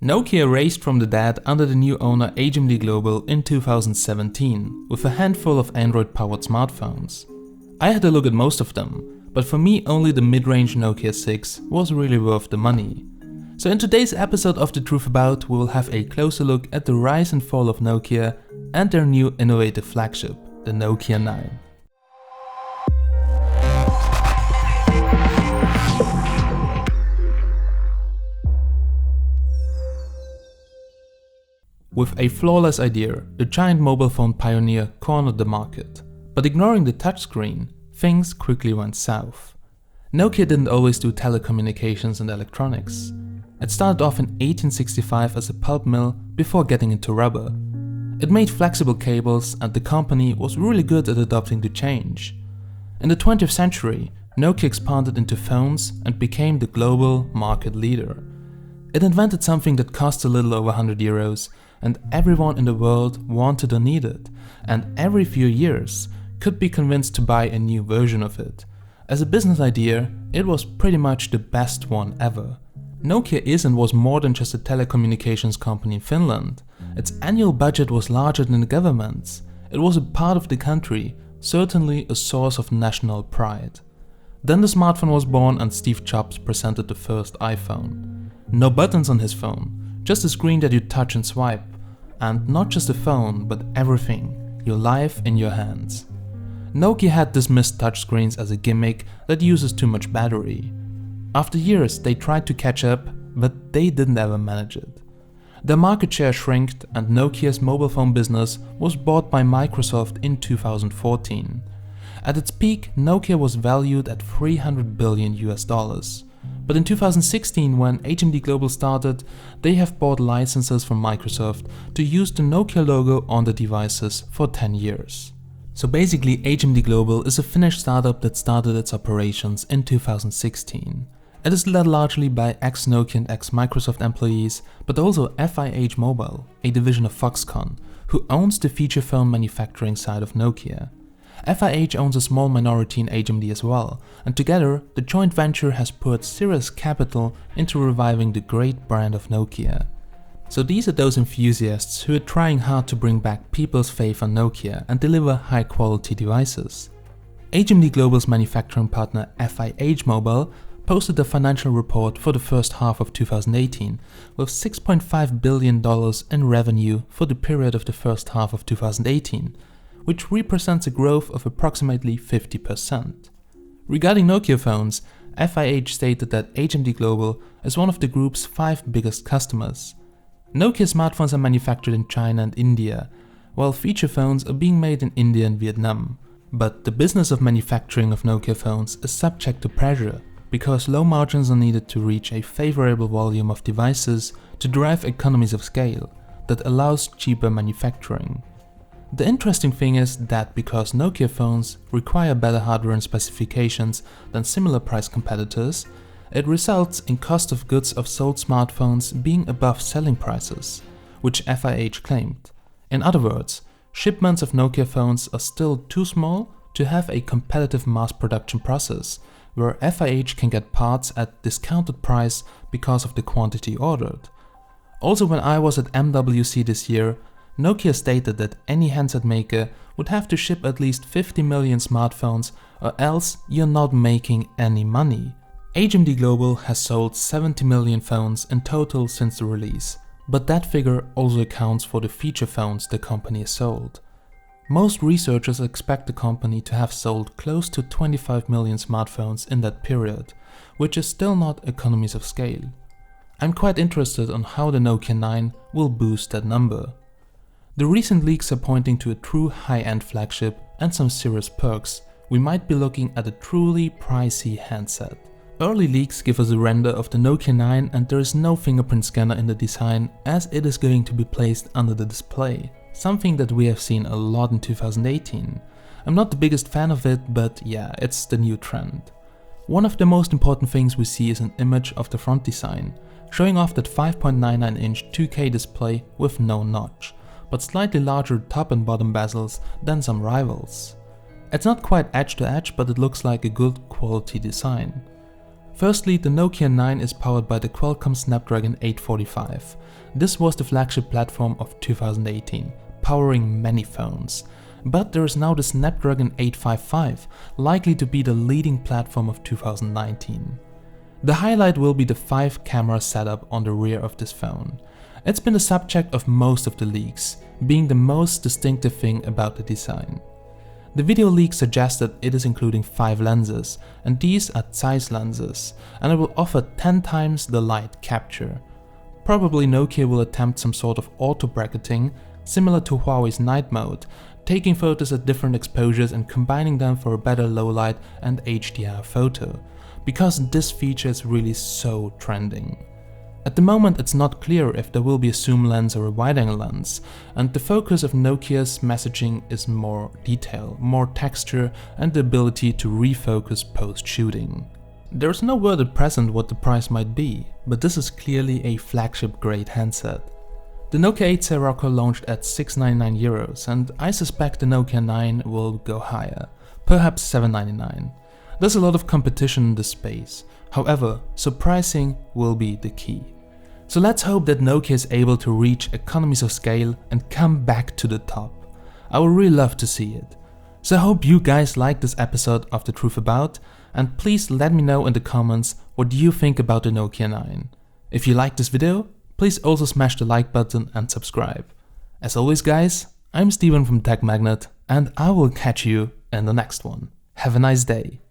Nokia raised from the dead under the new owner HMD Global in 2017 with a handful of Android-powered smartphones. I had a look at most of them, but for me only the mid-range Nokia 6 was really worth the money. So in today's episode of The Truth About, we will have a closer look at the rise and fall of Nokia and their new innovative flagship, the Nokia 9. With a flawless idea, the giant mobile phone pioneer cornered the market. But ignoring the touchscreen, things quickly went south. Nokia didn't always do telecommunications and electronics. It started off in 1865 as a pulp mill before getting into rubber. It made flexible cables and the company was really good at adapting to change. In the 20th century, Nokia expanded into phones and became the global market leader. It invented something that cost a little over 100 euros and everyone in the world wanted or needed, and every few years could be convinced to buy a new version of it. As a business idea, it was pretty much the best one ever. Nokia is and was more than just a telecommunications company in Finland. Its annual budget was larger than the government's. It was a part of the country, certainly a source of national pride. Then the smartphone was born and Steve Jobs presented the first iPhone. No buttons on his phone, just a screen that you touch and swipe. And not just a phone, but everything, your life in your hands. Nokia had dismissed touchscreens as a gimmick that uses too much battery. After years they tried to catch up, but they didn't ever manage it. Their market share shrinked and Nokia's mobile phone business was bought by Microsoft in 2014. At its peak, Nokia was valued at $300 billion. But in 2016, when HMD Global started, they have bought licenses from Microsoft to use the Nokia logo on the devices for 10 years. So basically, HMD Global is a Finnish startup that started its operations in 2016. It is led largely by ex-Nokia and ex-Microsoft employees, but also FIH Mobile, a division of Foxconn, who owns the feature phone manufacturing side of Nokia. FIH owns a small minority in HMD as well, and together the joint venture has poured serious capital into reviving the great brand of Nokia. So these are those enthusiasts who are trying hard to bring back people's faith on Nokia and deliver high quality devices. HMD Global's manufacturing partner FIH Mobile posted a financial report for the first half of 2018 with $6.5 billion in revenue for the period of the first half of 2018, which represents a growth of approximately 50%. Regarding Nokia phones, FIH stated that HMD Global is one of the group's 5 biggest customers. Nokia smartphones are manufactured in China and India, while feature phones are being made in India and Vietnam. But the business of manufacturing of Nokia phones is subject to pressure, because low margins are needed to reach a favorable volume of devices to drive economies of scale that allows cheaper manufacturing. The interesting thing is that because Nokia phones require better hardware and specifications than similar price competitors, it results in cost of goods of sold smartphones being above selling prices, which FIH claimed. In other words, shipments of Nokia phones are still too small to have a competitive mass production process, where FIH can get parts at discounted price because of the quantity ordered. Also, when I was at MWC this year, Nokia stated that any handset maker would have to ship at least 50 million smartphones or else you're not making any money. HMD Global has sold 70 million phones in total since the release, but that figure also accounts for the feature phones the company has sold. Most researchers expect the company to have sold close to 25 million smartphones in that period, which is still not economies of scale. I'm quite interested on how the Nokia 9 will boost that number. The recent leaks are pointing to a true high-end flagship and some serious perks. We might be looking at a truly pricey handset. Early leaks give us a render of the Nokia 9 and there is no fingerprint scanner in the design as it is going to be placed under the display, something that we have seen a lot in 2018. I'm not the biggest fan of it, but yeah, it's the new trend. One of the most important things we see is an image of the front design, showing off that 5.99-inch 2K display with no notch, but slightly larger top and bottom bezels than some rivals. It's not quite edge to edge, but it looks like a good quality design. Firstly, the Nokia 9 is powered by the Qualcomm Snapdragon 845. This was the flagship platform of 2018, powering many phones. But there is now the Snapdragon 855, likely to be the leading platform of 2019. The highlight will be the 5-camera setup on the rear of this phone. It's been the subject of most of the leaks, being the most distinctive thing about the design. The video leak suggests that it is including 5 lenses, and these are Zeiss lenses, and it will offer 10 times the light capture. Probably Nokia will attempt some sort of auto bracketing, similar to Huawei's night mode, taking photos at different exposures and combining them for a better low light and HDR photo, because this feature is really so trending. At the moment it's not clear if there will be a zoom lens or a wide-angle lens, and the focus of Nokia's messaging is more detail, more texture and the ability to refocus post-shooting. There is no word at present what the price might be, but this is clearly a flagship grade handset. The Nokia 8 launched at €699 and I suspect the Nokia 9 will go higher, perhaps $799. There's a lot of competition in this space. However, surprising will be the key. So let's hope that Nokia is able to reach economies of scale and come back to the top. I would really love to see it. So I hope you guys liked this episode of The Truth About, and please let me know in the comments what you think about the Nokia 9. If you liked this video, please also smash the like button and subscribe. As always guys, I'm Steven from Tech Magnet and I will catch you in the next one. Have a nice day.